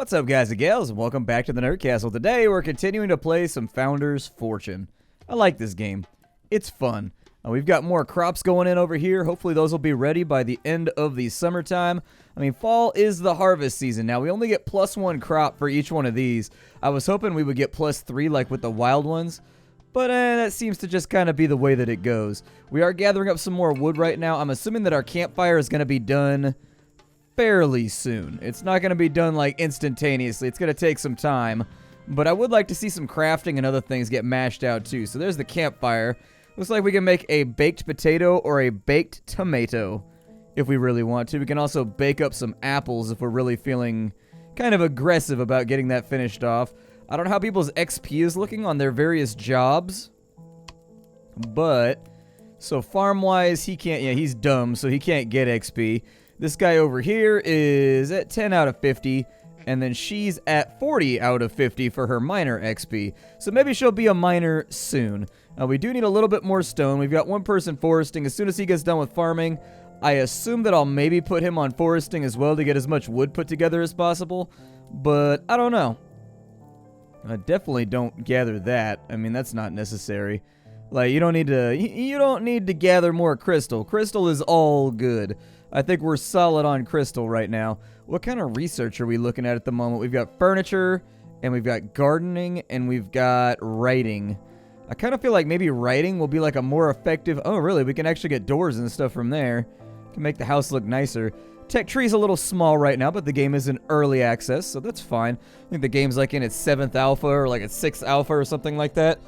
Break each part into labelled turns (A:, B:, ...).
A: What's up, guys and gals, and welcome back to the Nerd Castle. Today, we're continuing to play some Founder's Fortune. I like this game. It's fun. We've got more crops going in over here. Hopefully, those will be ready by the end of the summertime. I mean, fall is the harvest season. Now, we only get +1 crop for each one of these. I was hoping we would get +3 like with the wild ones, but that seems to just kind of be the way that it goes. We are gathering up some more wood right now. I'm assuming that our campfire is going to be done fairly soon. It's not going to be done like instantaneously. It's going to take some time, but I would like to see some crafting and other things get mashed out too. So there's the campfire. Looks like we can make a baked potato or a baked tomato if we really want to. We can also bake up some apples if we're really feeling kind of aggressive about getting that finished off. I don't know how people's XP is looking on their various jobs, but so farm-wise, he can't, yeah, he's dumb, so he can't get XP. This guy over here is at 10 out of 50, and then she's at 40 out of 50 for her miner XP. So maybe she'll be a miner soon. We do need a little bit more stone. We've got one person foresting. As soon as he gets done with farming, I assume that I'll maybe put him on foresting as well to get as much wood put together as possible. But I don't know. I definitely don't gather that. I mean, that's not necessary. Like, you don't need to gather more crystal. Crystal is all good. I think we're solid on crystal right now. What kind of research are we looking at the moment? We've got furniture, and we've got gardening, and we've got writing. I kind of feel like maybe writing will be like a more effective... Oh, really? We can actually get doors and stuff from there. Can make the house look nicer. Tech tree's a little small right now, but the game is in early access, so that's fine. I think the game's like in its 7th alpha or like its 6th alpha or something like that.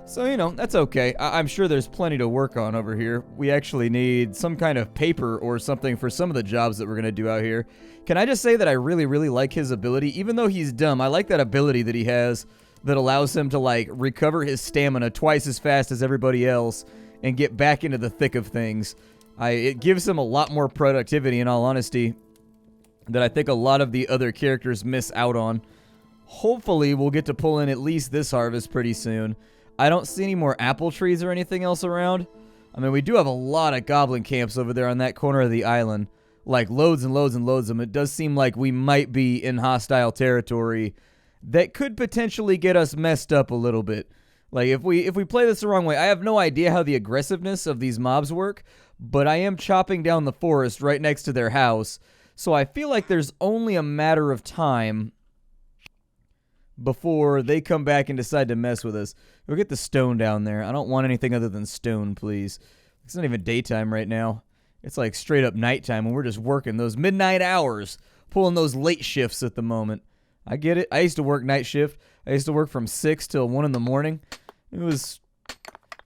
A: So, you know, that's okay. I'm sure there's plenty to work on over here. We actually need some kind of paper or something for some of the jobs that we're going to do out here. Can I just say that I really, really like his ability? Even though he's dumb, I like that ability that he has that allows him to, like, recover his stamina twice as fast as everybody else and get back into the thick of things. It gives him a lot more productivity, in all honesty, that I think a lot of the other characters miss out on. Hopefully, we'll get to pull in at least this harvest pretty soon. I don't see any more apple trees or anything else around. I mean, we do have a lot of goblin camps over there on that corner of the island. Like, loads and loads and loads of them. It does seem like we might be in hostile territory that could potentially get us messed up a little bit. Like, if we play this the wrong way, I have no idea how the aggressiveness of these mobs work, but I am chopping down the forest right next to their house, so I feel like there's only a matter of time before they come back and decide to mess with us. Go get the stone down there. I don't want anything other than stone, please. It's not even daytime right now. It's like straight up nighttime, and we're just working those midnight hours, pulling those late shifts at the moment. I get it. I used to work night shift. I used to work from 6 till 1 in the morning. It was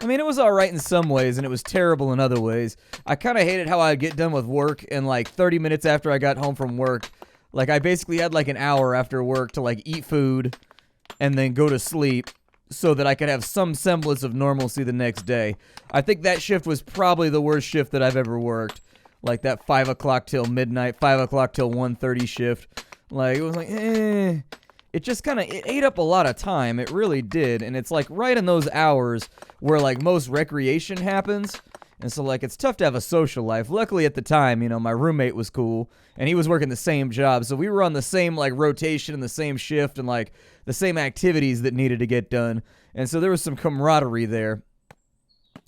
A: all right in some ways, and it was terrible in other ways. I kind of hated how I'd get done with work, and like 30 minutes after I got home from work, like I basically had like an hour after work to like eat food and then go to sleep so that I could have some semblance of normalcy the next day. I think that shift was probably the worst shift that I've ever worked. Like that 5 o'clock till midnight, 5 o'clock till 1:30 shift. Like, it was like, It just kind of, it ate up a lot of time. It really did. And it's like right in those hours where like most recreation happens. And so like it's tough to have a social life. Luckily at the time, you know, my roommate was cool and he was working the same job. So we were on the same like rotation and the same shift and like the same activities that needed to get done. And so there was some camaraderie there.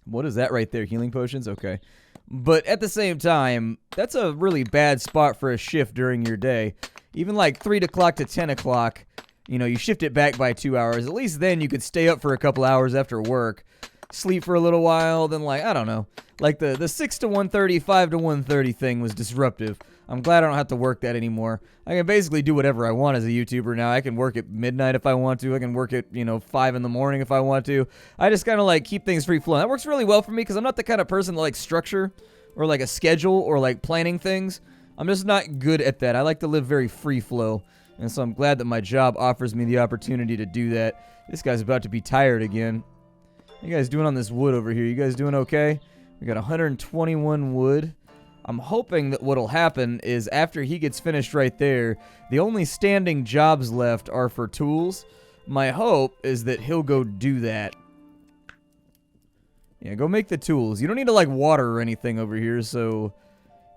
A: What is that right there? Healing potions? Okay. But at the same time, that's a really bad spot for a shift during your day. Even like 3 o'clock to 10 o'clock, you know, you shift it back by 2 hours. At least then you could stay up for a couple hours after work, sleep for a little while, then like, I don't know. Like the 6 to 1:30, 5 to 1:30 thing was disruptive. I'm glad I don't have to work that anymore. I can basically do whatever I want as a YouTuber now. I can work at midnight if I want to. I can work at, 5 in the morning if I want to. I just kind of like keep things free flowing. That works really well for me because I'm not the kind of person that likes structure or like a schedule or like planning things. I'm just not good at that. I like to live very free flow. And so I'm glad that my job offers me the opportunity to do that. This guy's about to be tired again. What you guys doing on this wood over here? You guys doing okay? We got 121 wood. I'm hoping that what'll happen is after he gets finished right there, the only standing jobs left are for tools. My hope is that he'll go do that. Yeah, go make the tools. You don't need to like water or anything over here, so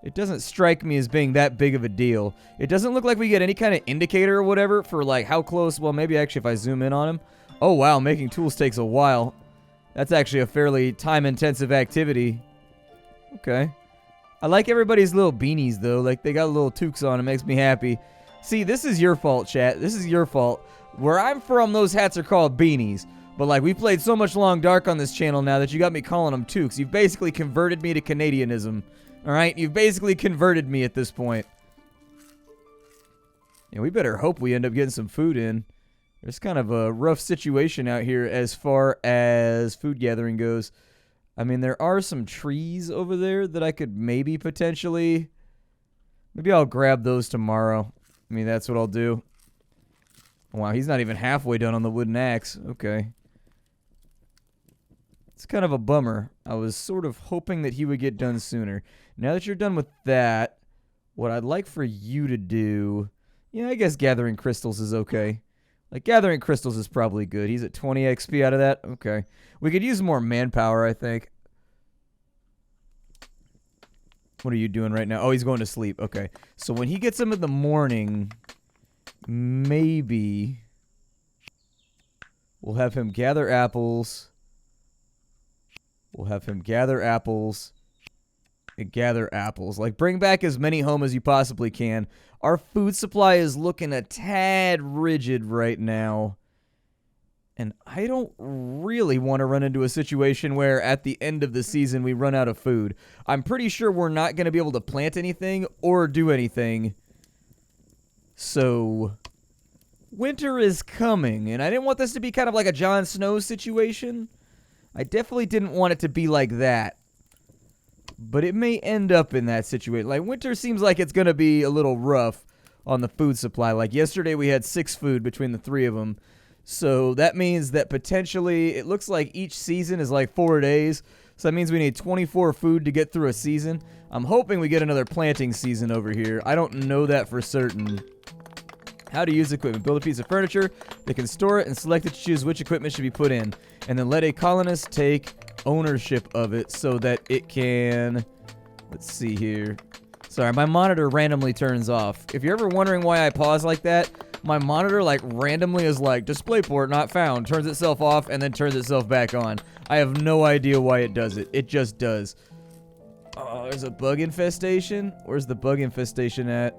A: It doesn't strike me as being that big of a deal. It doesn't look like we get any kind of indicator or whatever for like how close. Well, maybe actually if I zoom in on him. Oh, wow. Making tools takes a while. That's actually a fairly time-intensive activity. Okay. I like everybody's little beanies, though. Like, they got little toques on. It makes me happy. See, this is your fault, chat. This is your fault. Where I'm from, those hats are called beanies. But, like, we played so much Long Dark on this channel now that you got me calling them toques. You've basically converted me to Canadianism. Alright? You've basically converted me at this point. Yeah, we better hope we end up getting some food in. There's kind of a rough situation out here as far as food gathering goes. I mean, there are some trees over there that I could maybe potentially... Maybe I'll grab those tomorrow. I mean, that's what I'll do. Wow, he's not even halfway done on the wooden axe. Okay. It's kind of a bummer. I was sort of hoping that he would get done sooner. Now that you're done with that, what I'd like for you to do... Yeah, I guess gathering crystals is okay. Like, gathering crystals is probably good. He's at 20 XP out of that? Okay. We could use more manpower, I think. What are you doing right now? Oh, he's going to sleep. Okay. So when he gets them in the morning, maybe we'll have him gather apples. We'll have him gather apples and gather apples. Like, bring back as many home as you possibly can. Our food supply is looking a tad rigid right now. And I don't really want to run into a situation where at the end of the season we run out of food. I'm pretty sure we're not going to be able to plant anything or do anything. So, winter is coming. And I didn't want this to be kind of like a Jon Snow situation. I definitely didn't want it to be like that. But it may end up in that situation. Like, winter seems like it's going to be a little rough on the food supply. Like, yesterday we had 6 food between the 3 of them. So that means that potentially, it looks like each season is like 4 days. So that means we need 24 food to get through a season. I'm hoping we get another planting season over here. I don't know that for certain. How to use equipment. Build a piece of furniture. They can store it and select it to choose which equipment should be put in. And then let a colonist take ownership of it so that it can... Let's see here. Sorry, my monitor randomly turns off. If you're ever wondering why I pause like that, my monitor like randomly is like, display port not found, turns itself off, and then turns itself back on. I have no idea why it does it. It just does. Oh, there's a bug infestation? Where's the bug infestation at?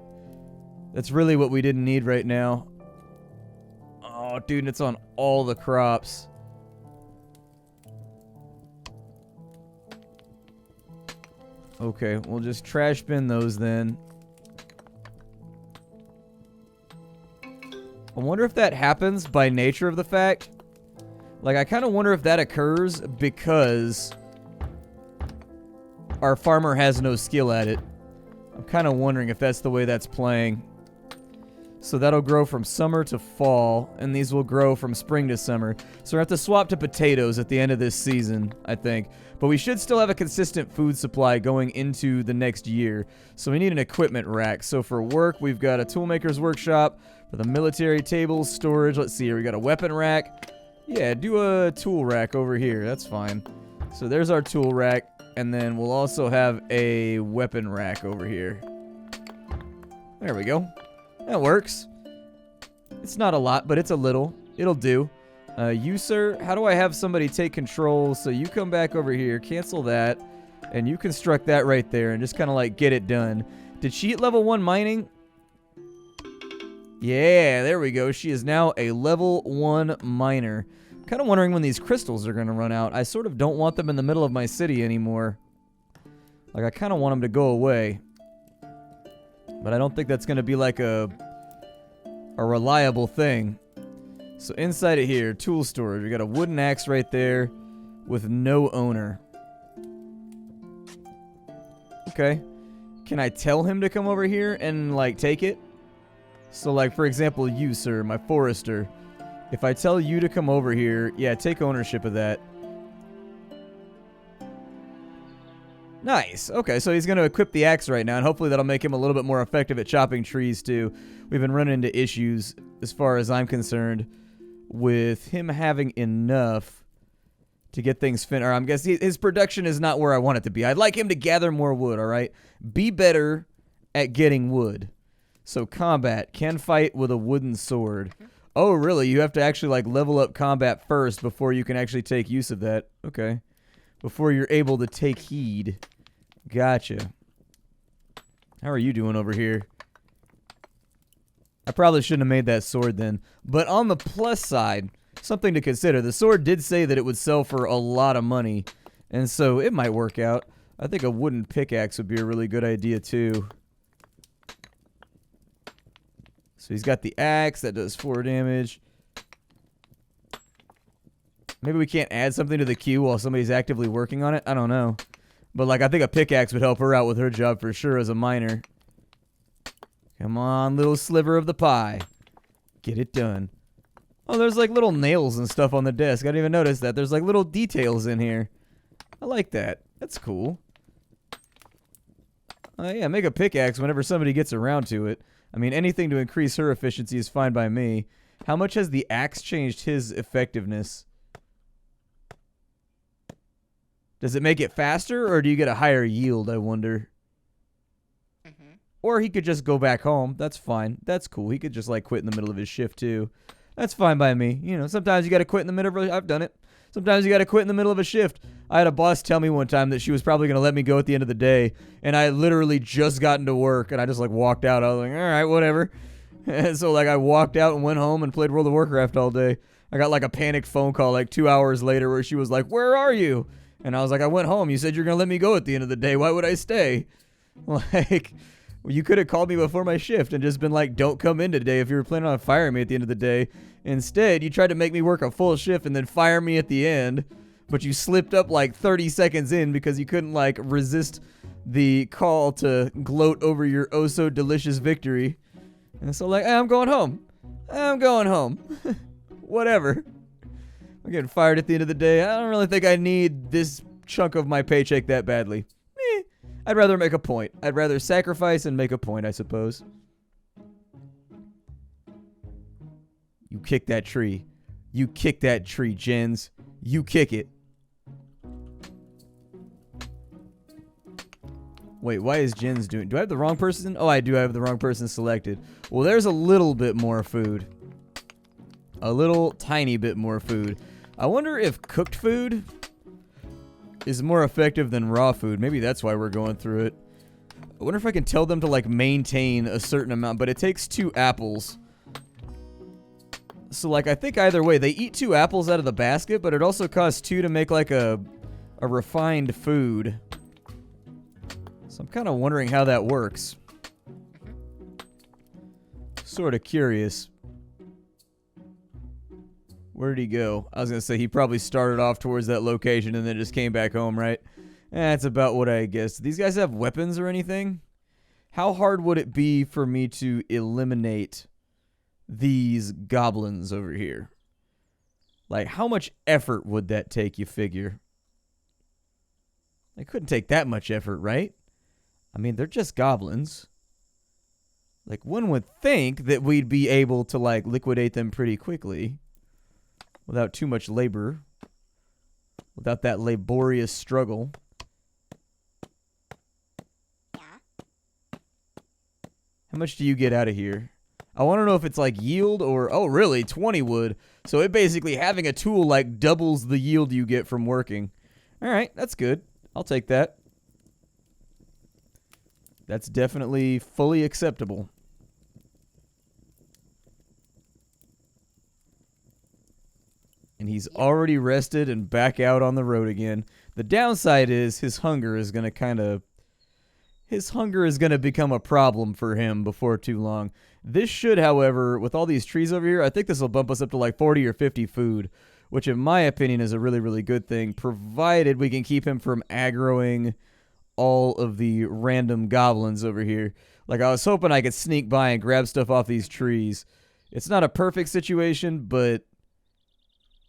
A: That's really what we didn't need right now. Oh, dude, it's on all the crops. Okay, we'll just trash bin those then. I wonder if that happens by nature of the fact. Like, I kind of wonder if that occurs because our farmer has no skill at it. I'm kind of wondering if that's the way that's playing. So that'll grow from summer to fall, and these will grow from spring to summer. So we'll have to swap to potatoes at the end of this season, I think. But we should still have a consistent food supply going into the next year. So we need an equipment rack. So for work, we've got a toolmaker's workshop. For the military tables, storage, let's see here. We got a weapon rack. Yeah, do a tool rack over here. That's fine. So there's our tool rack. And then we'll also have a weapon rack over here. There we go. That works. It's not a lot, but it's a little. It'll do. You, sir, how do I have somebody take control? So you come back over here, cancel that, and you construct that right there and just kind of like get it done. Did she hit level 1 mining? Yeah, there we go. She is now a level 1 miner. Kind of wondering when these crystals are going to run out. I sort of don't want them in the middle of my city anymore. Like, I kind of want them to go away. But I don't think that's going to be like a reliable thing. So inside of here, tool storage. We got a wooden axe right there with no owner. Okay. Can I tell him to come over here and, like, take it? So, like, for example, you, sir, my forester. If I tell you to come over here, yeah, take ownership of that. Nice. Okay, so he's going to equip the axe right now, and hopefully that'll make him a little bit more effective at chopping trees, too. We've been running into issues, as far as I'm concerned, with him having enough to get things finished. Or I'm guessing his production is not where I want it to be. I'd like him to gather more wood, all right? Be better at getting wood. So combat, can fight with a wooden sword. Oh, really? You have to actually like level up combat first before you can actually take use of that. Okay. Before you're able to take heed. Gotcha. How are you doing over here? I probably shouldn't have made that sword then. But on the plus side, something to consider. The sword did say that it would sell for a lot of money. And so it might work out. I think a wooden pickaxe would be a really good idea too. So he's got the axe that does 4 damage. Maybe we can't add something to the queue while somebody's actively working on it. I don't know. But like I think a pickaxe would help her out with her job for sure as a miner. Come on, little sliver of the pie. Get it done. Oh, there's like little nails and stuff on the desk. I didn't even notice that. There's like little details in here. I like that. That's cool. Yeah, make a pickaxe whenever somebody gets around to it. I mean, anything to increase her efficiency is fine by me. How much has the axe changed his effectiveness? Does it make it faster, or do you get a higher yield, I wonder? Or he could just go back home. That's fine. That's cool. He could just, like, quit in the middle of his shift, too. That's fine by me. You know, sometimes you got to quit in the middle of... I've done it. Sometimes you got to quit in the middle of a shift. I had a boss tell me one time that she was probably going to let me go at the end of the day, and I literally just gotten to work, and I just, like, walked out. I was like, all right, whatever. And so, like, I walked out and went home and played World of Warcraft all day. I got, like, a panicked phone call, like, 2 hours later where she was like, where are you? And I was like, I went home. You said you're going to let me go at the end of the day. Why would I stay? Like... You could have called me before my shift and just been like, don't come in today if you were planning on firing me at the end of the day. Instead, you tried to make me work a full shift and then fire me at the end. But you slipped up like 30 seconds in because you couldn't like resist the call to gloat over your oh so delicious victory. And so like, hey, I'm going home. I'm going home. Whatever. I'm getting fired at the end of the day. I don't really think I need this chunk of my paycheck that badly. I'd rather make a point. I'd rather sacrifice and make a point, I suppose. You kick that tree. You kick that tree, Jens. You kick it. Wait, why is Jens doing... Do I have the wrong person? Oh, I do have the wrong person selected. Well, there's a little bit more food. A little tiny bit more food. I wonder if cooked food... is more effective than raw food. Maybe that's why we're going through it. I wonder if I can tell them to like maintain a certain amount, but it takes 2 apples. So like I think either way, they eat 2 apples out of the basket, but it also costs 2 to make like a refined food. So I'm kind of wondering how that works. Sort of curious. Where did he go? I was going to say he probably started off towards that location and then just came back home, right? That's about what I guessed. Do these guys have weapons or anything? How hard would it be for me to eliminate these goblins over here? Like, how much effort would that take, you figure? It couldn't take that much effort, right? I mean, they're just goblins. Like, one would think that we'd be able to, like, liquidate them pretty quickly. Without too much labor. Without that laborious struggle. How much do you get out of here? I want to know if it's like yield or... Oh, really? 20 wood. So it basically having a tool like doubles the yield you get from working. Alright, that's good. I'll take that. That's definitely fully acceptable. And he's already rested and back out on the road again. The downside is his hunger is going to become a problem for him before too long. This should, however, with all these trees over here, I think this will bump us up to like 40 or 50 food, which in my opinion is a really, really good thing, provided we can keep him from aggroing all of the random goblins over here. Like, I was hoping I could sneak by and grab stuff off these trees. It's not a perfect situation, but...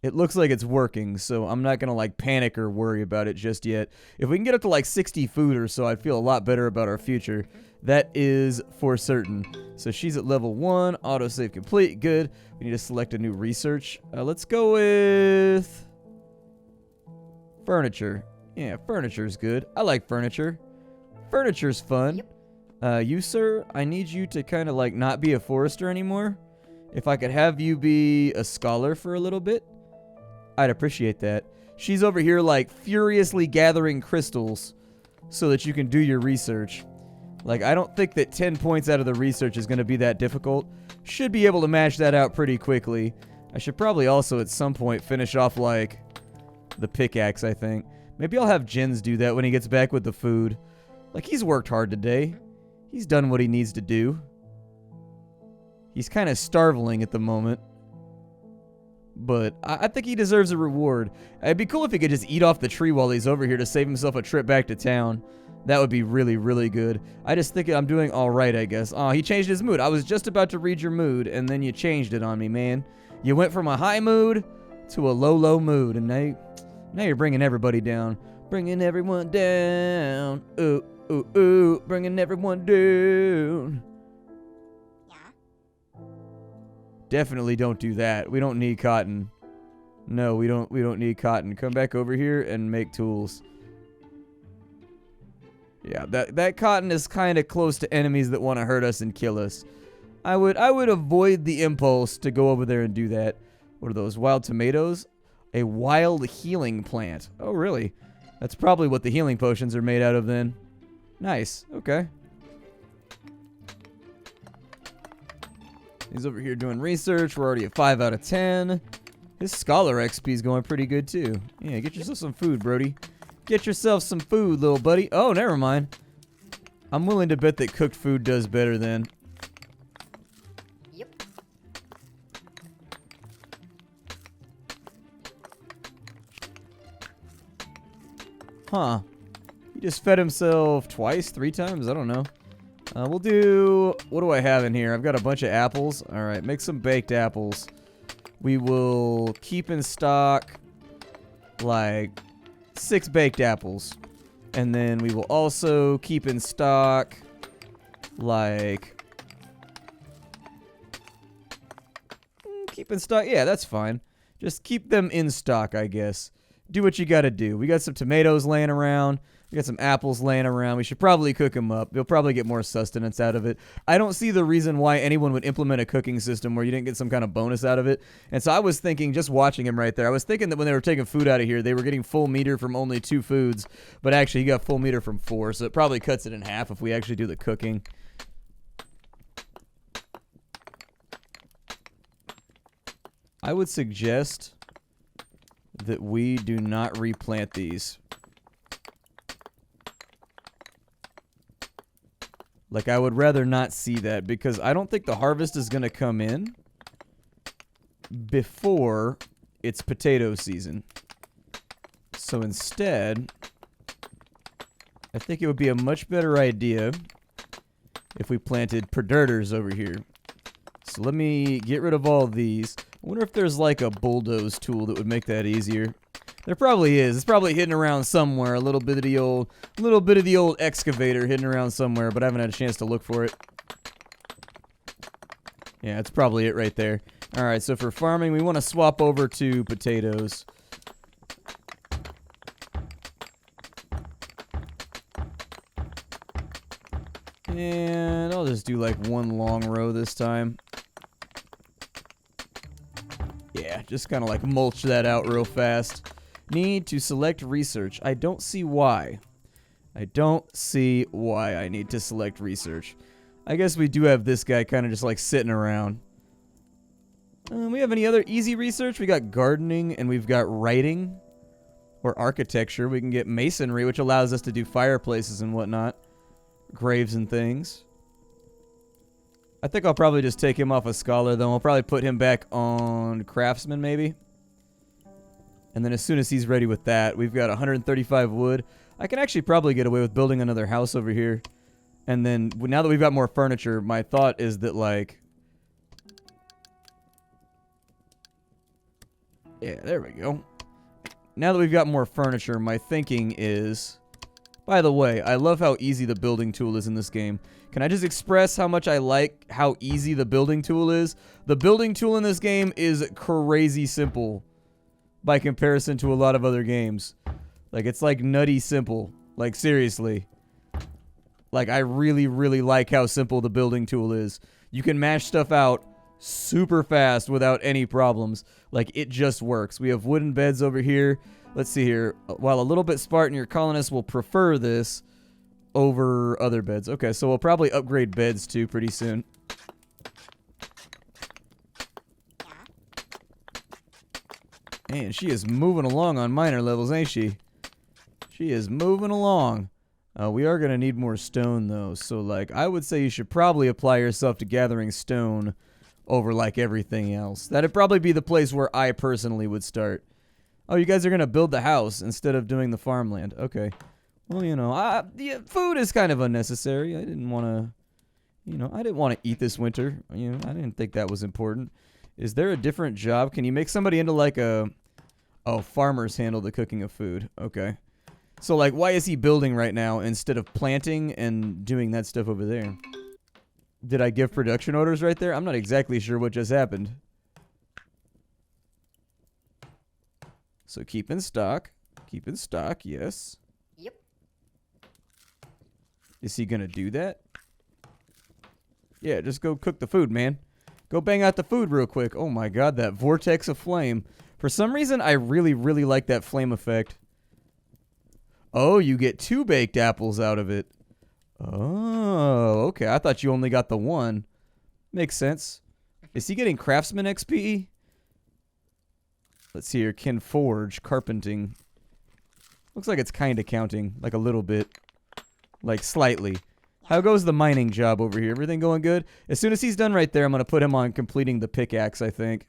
A: it looks like it's working, so I'm not going to, like, panic or worry about it just yet. If we can get up to, like, 60 food or so, I'd feel a lot better about our future. That is for certain. So she's at level 1. Autosave complete. Good. We need to select a new research. Let's go with... Furniture. Yeah, furniture's good. I like furniture. Furniture's fun. You, sir, I need you to kind of like not be a forester anymore. If I could have you be a scholar for a little bit, I'd appreciate that. She's over here like furiously gathering crystals so that you can do your research. Like, I don't think that 10 points out of the research is going to be that difficult. Should be able to mash that out pretty quickly. I should probably also at some point finish off like the pickaxe, I think. Maybe I'll have Jens do that when he gets back with the food. Like, he's worked hard today. He's done what he needs to do. He's kind of starveling at the moment. But I think he deserves a reward. It'd be cool if he could just eat off the tree while he's over here to save himself a trip back to town. That would be really, really good. I just think I'm doing all right, I guess. Oh, he changed his mood. I was just about to read your mood, and then you changed it on me, man. You went from a high mood to a low, low mood, and now you're bringing everybody down. Bringing everyone down. Ooh, ooh, ooh. Bringing everyone down. Yeah. Definitely don't do that. We don't need cotton. No, we don't need cotton. Come back over here and make tools. Yeah, that cotton is kind of close to enemies that want to hurt us and kill us. I would avoid the impulse to go over there and do that. What are those? Wild tomatoes? A wild healing plant. Oh, really? That's probably what the healing potions are made out of then. Nice. Okay. He's over here doing research. We're already at 5 out of 10. His scholar XP is going pretty good too. Yeah, get yourself some food, Brody. Get yourself some food, little buddy. Oh, never mind. I'm willing to bet that cooked food does better then.
B: Yep.
A: Huh. He just fed himself twice, 3 times? I don't know. We'll do... What do I have in here? I've got a bunch of apples. Alright, make some baked apples. We will keep in stock like 6 baked apples. And then we will also keep in stock like... Keep in stock? Yeah, that's fine. Just keep them in stock, I guess. Do what you gotta do. We got some tomatoes laying around. We got some apples laying around. We should probably cook them up. You'll probably get more sustenance out of it. I don't see the reason why anyone would implement a cooking system where you didn't get some kind of bonus out of it. And so I was thinking, just watching him right there, I was thinking that when they were taking food out of here, they were getting full meter from only 2 foods. But actually, he got full meter from 4, so it probably cuts it in half if we actually do the cooking. I would suggest that we do not replant these. Like, I would rather not see that because I don't think the harvest is going to come in before it's potato season. So instead, I think it would be a much better idea if we planted predators over here. So let me get rid of all these. I wonder if there's like a bulldoze tool that would make that easier. There probably is. It's probably hidden around somewhere. A little bit of the old excavator hidden around somewhere, but I haven't had a chance to look for it. Yeah, it's probably it right there. All right, so for farming, we want to swap over to potatoes. And I'll just do like 1 long row this time. Yeah, just kind of like mulch that out real fast. Need to select research. I don't see why. I don't see why I need to select research. I guess we do have this guy kind of just like sitting around. We have any other easy research? We got gardening and we've got writing or architecture. We can get masonry, which allows us to do fireplaces and whatnot. Graves and things. I think I'll probably just take him off a scholar, though. I'll probably put him back on craftsman, maybe. And then as soon as he's ready with that, we've got 135 wood. I can actually probably get away with building another house over here. And then, now that we've got more furniture, my thought is that, like... Yeah, there we go. Now that we've got more furniture, my thinking is... By the way, I love how easy the building tool is in this game. Can I just express how much I like how easy the building tool is? The building tool in this game is crazy simple by comparison to a lot of other games. Like, it's like nutty simple. Like, seriously. Like, I really, really like how simple the building tool is. You can mash stuff out super fast without any problems. Like, it just works. We have wooden beds over here. Let's see here. While a little bit Spartan, your colonists will prefer this over other beds. Okay, so we'll probably upgrade beds too pretty soon. Man, she is moving along on minor levels, ain't she? She is moving along. We are going to need more stone, though. So, like, I would say you should probably apply yourself to gathering stone over, like, everything else. That'd probably be the place where I personally would start. Oh, you guys are going to build the house instead of doing the farmland. Okay. Well, you know, yeah, food is kind of unnecessary. I didn't want to, you know, I didn't want to eat this winter. You know, I didn't think that was important. Is there a different job? Can you make somebody into, like, a... Oh, farmers handle the cooking of food. Okay. So, like, why is he building right now instead of planting and doing that stuff over there? Did I give production orders right there? I'm not exactly sure what just happened. So keep in stock. Keep in stock, yes.
B: Yep.
A: Is he going to do that? Yeah, just go cook the food, man. Go bang out the food real quick. Oh my god, that vortex of flame. For some reason, I really, really like that flame effect. Oh, you get 2 baked apples out of it. Oh, okay. I thought you only got the 1. Makes sense. Is he getting craftsman XP? Let's see here. Can forge, carpenting. Looks like it's kind of counting, like a little bit. Like slightly. How goes the mining job over here? Everything going good? As soon as he's done right there, I'm going to put him on completing the pickaxe, I think.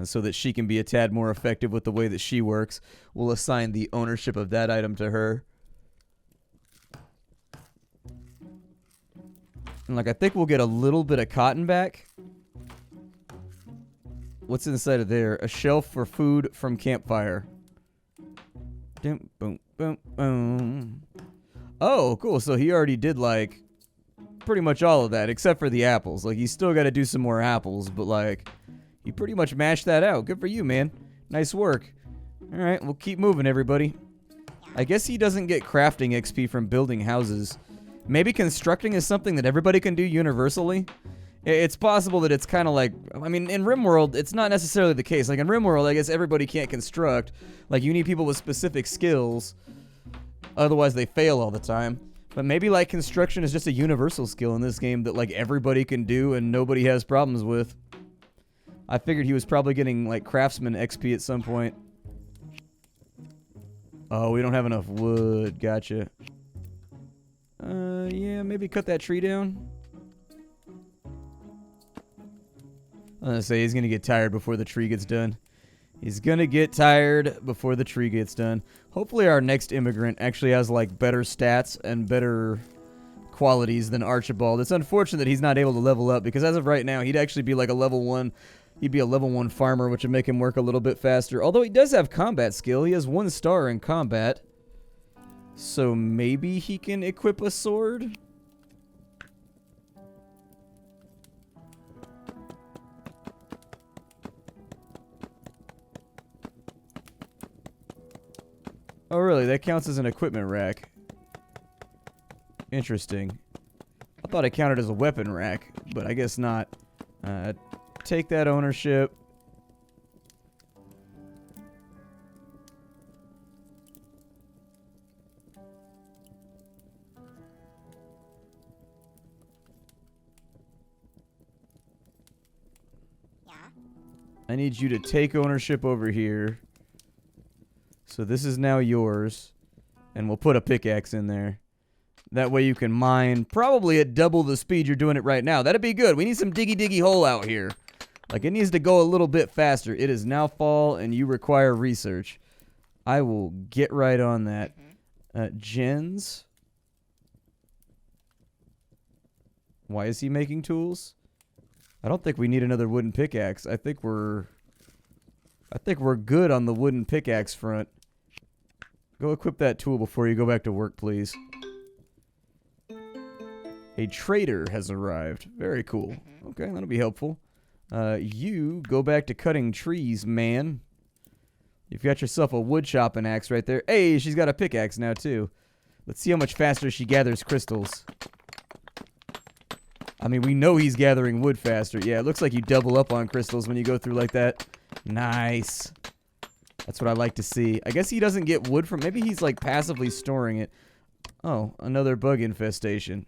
A: So that she can be a tad more effective with the way that she works. We'll assign the ownership of that item to her. And like, I think we'll get a little bit of cotton back. What's inside of there? A shelf for food from campfire. Boom, boom, boom, boom. Oh, cool. So he already did, like, pretty much all of that, except for the apples. Like, he's still got to do some more apples, but, like, he pretty much mashed that out. Good for you, man. Nice work. All right, we'll keep moving, everybody. I guess he doesn't get crafting XP from building houses. Maybe constructing is something that everybody can do universally. It's possible that it's kind of like, I mean, in RimWorld, it's not necessarily the case. Like, in RimWorld, I guess everybody can't construct. Like, you need people with specific skills. Otherwise, they fail all the time. But maybe, like, construction is just a universal skill in this game that, like, everybody can do and nobody has problems with. I figured he was probably getting, like, craftsman XP at some point. Oh, we don't have enough wood. Gotcha. Yeah, maybe cut that tree down. I'm gonna say he's gonna get tired before the tree gets done. He's gonna get tired before the tree gets done. Hopefully our next immigrant actually has, like, better stats and better qualities than Archibald. It's unfortunate that he's not able to level up, because as of right now, he'd actually be like a level 1. He'd be a level 1 farmer, which would make him work a little bit faster. Although he does have combat skill. He has 1 star in combat. So maybe he can equip a sword? Oh, really? That counts as an equipment rack. Interesting. I thought it counted as a weapon rack, but I guess not. Take that ownership.
B: Yeah.
A: I need you to take ownership over here. So this is now yours. And we'll put a pickaxe in there. That way you can mine probably at double the speed you're doing it right now. That'd be good. We need some diggy hole out here. Like, it needs to go a little bit faster. It is now fall and you require research. I will get right on that. Jens. Why is he making tools? I don't think we need another wooden pickaxe. I think we're good on the wooden pickaxe front. Go equip that tool before you go back to work, please. A trader has arrived. Very cool. Okay, that'll be helpful. You go back to cutting trees, man. You've got yourself a wood chopping axe right there. Hey, she's got a pickaxe now, too. Let's see how much faster she gathers crystals. I mean, we know he's gathering wood faster. Yeah, it looks like you double up on crystals when you go through like that. Nice. That's what I like to see. I guess he doesn't get wood from... Maybe he's, like, passively storing it. Oh, another bug infestation.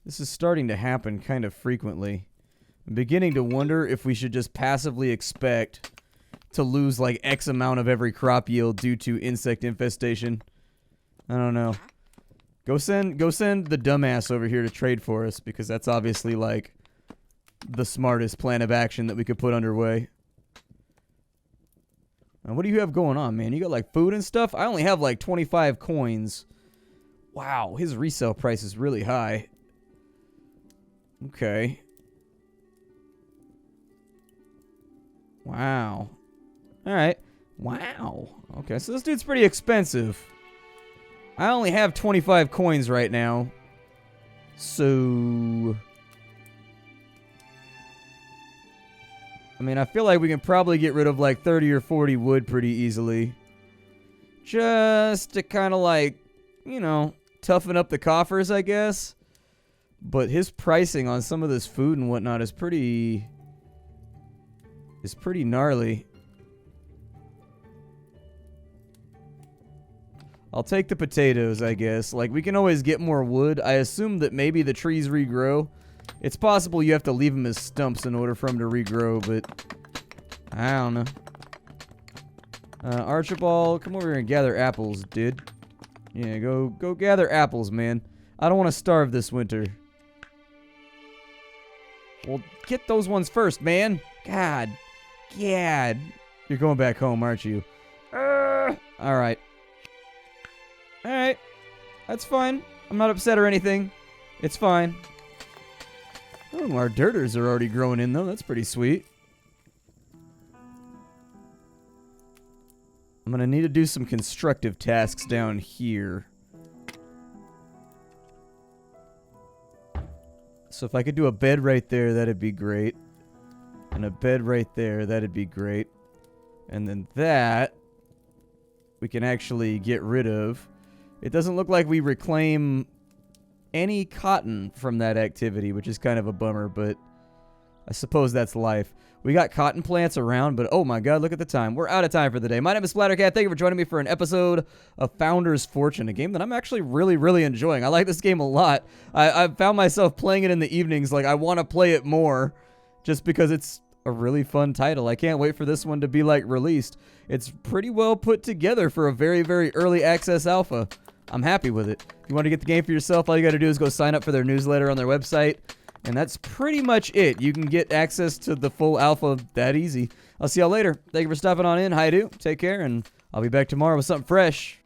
A: This is starting to happen kind of frequently. I'm beginning to wonder if we should just passively expect to lose, like, X amount of every crop yield due to insect infestation. I don't know. Go send the dumbass over here to trade for us, because that's obviously, like, the smartest plan of action that we could put underway. Now, what do you have going on, man? You got, like, food and stuff? I only have, like, 25 coins. Wow, his resale price is really high. Okay. Wow. Alright. Wow. Okay, so this dude's pretty expensive. I only have 25 coins right now. So... I mean, I feel like we can probably get rid of like 30 or 40 wood pretty easily. Just to kind of like, you know, toughen up the coffers, I guess. But his pricing on some of this food and whatnot is pretty gnarly. I'll take the potatoes, I guess. Like, we can always get more wood. I assume that maybe the trees regrow. It's possible you have to leave them as stumps in order for them to regrow, but I don't know. Archibald, come over here and gather apples, dude. Yeah, go gather apples, man. I don't want to starve this winter. Well, get those ones first, man. God. You're going back home, aren't you? Alright. Alright. That's fine. I'm not upset or anything. It's fine. Oh, our dirters are already growing in, though. That's pretty sweet. I'm going to need to do some constructive tasks down here. So if I could do a bed right there, that'd be great. And a bed right there, that'd be great. And then that, we can actually get rid of. It doesn't look like we reclaim any cotton from that activity, which is kind of a bummer, but I suppose that's life. We got cotton plants around, but oh my god, look at the time. We're out of time for the day. My name is Splattercat. Thank you for joining me for an episode of Founder's Fortune, a game that I'm actually really enjoying. I like this game a lot. I've found myself playing it in the evenings. Like, I want to play it more just because it's a really fun title. I can't wait for this one to be, like, released. It's pretty well put together for a very early access alpha. I'm happy with it. If you want to get the game for yourself, all you got to do is go sign up for their newsletter on their website. And that's pretty much it. You can get access to the full alpha that easy. I'll see y'all later. Thank you for stopping on in. Hi, do. Take care, and I'll be back tomorrow with something fresh.